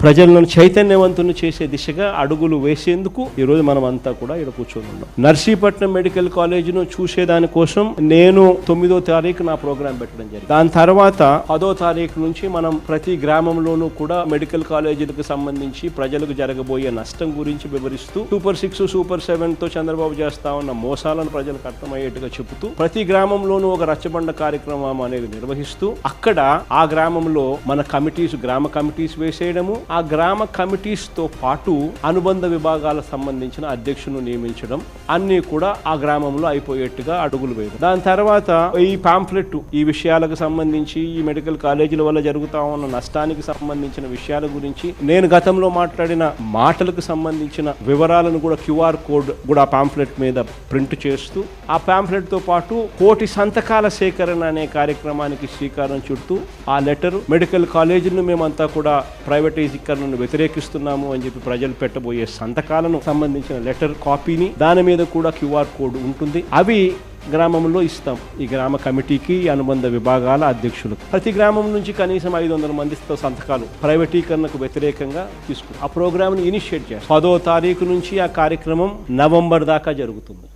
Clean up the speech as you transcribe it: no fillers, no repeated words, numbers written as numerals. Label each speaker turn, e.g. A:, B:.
A: ప్రజలను చైతన్యవంతుని చేసే దిశగా అడుగులు వేసేందుకు ఈ రోజు మనం అంతా కూడా ఇక్కడ కూర్చొని ఉన్నాం. నర్సీపట్నం మెడికల్ కాలేజీను చూసేదాని కోసం నేను 9వ తారీఖు నా ప్రోగ్రాం పెట్టడం జరిగింది. దాని తర్వాత 10వ తారీఖు నుంచి మనం ప్రతి గ్రామంలోనూ కూడా మెడికల్ కాలేజీలకు సంబంధించి ప్రజలకు జరగబోయే నష్టం గురించి వివరిస్తూ సూపర్ 6 సూపర్ 7 తో చంద్రబాబు చేస్తా ఉన్న మోసాలను ప్రజలకు అర్థమయ్యేట్టుగా చెబుతూ ప్రతి గ్రామంలోనూ ఒక రచ్చబండ కార్యక్రమం అనేది నిర్వహిస్తూ అక్కడ ఆ గ్రామంలో మన కమిటీస్ గ్రామ కమిటీస్ వేసేయడము, ఆ గ్రామ కమిటీస్ తో పాటు అనుబంధ విభాగాలకు సంబంధించిన అధ్యక్షులను నియమించడం అన్ని కూడా ఆ గ్రామంలో అయిపోయేట్టుగా అడుగులు వేయడం. దాని తర్వాత ఈ పాంఫ్లెట్ ఈ విషయాలకు సంబంధించి ఈ మెడికల్ కాలేజీల వల్ల జరుగుతా ఉన్న నష్టానికి సంబంధించిన విషయాల గురించి నేను గతంలో మాట్లాడిన మాటలకు సంబంధించిన వివరాలను కూడా QR కోడ్ కూడా పాంఫ్లెట్ మీద ప్రింట్ చేస్తూ ఆ పాంఫ్లెట్ తో పాటు 1,000 సంతకాల సేకరణ అనే కార్యక్రమానికి శ్రీకారం చుడుతూ ఆ లెటర్ మెడికల్ కాలేజీలను మేమంతా కూడా ప్రైవేటైజీకరణను వ్యతిరేకిస్తున్నాము అని చెప్పి ప్రజలు పెట్టబోయే సంతకాలను సంబంధించిన లెటర్ కాపీని దాని మీద కూడా QR కోడ్ ఉంటుంది. అవి గ్రామంలో ఇస్తాం ఈ గ్రామ కమిటీకి, అనుబంధ విభాగాల అధ్యక్షులకు. ప్రతి గ్రామం నుంచి కనీసం 500 మందితో సంతకాలు ప్రైవేటీకరణకు వ్యతిరేకంగా తీసుకుని ఆ ప్రోగ్రామ్ని ఇనిషియేట్ చేస్తాం. 10వ తారీఖు నుంచి ఆ కార్యక్రమం నవంబర్ దాకా జరుగుతుంది.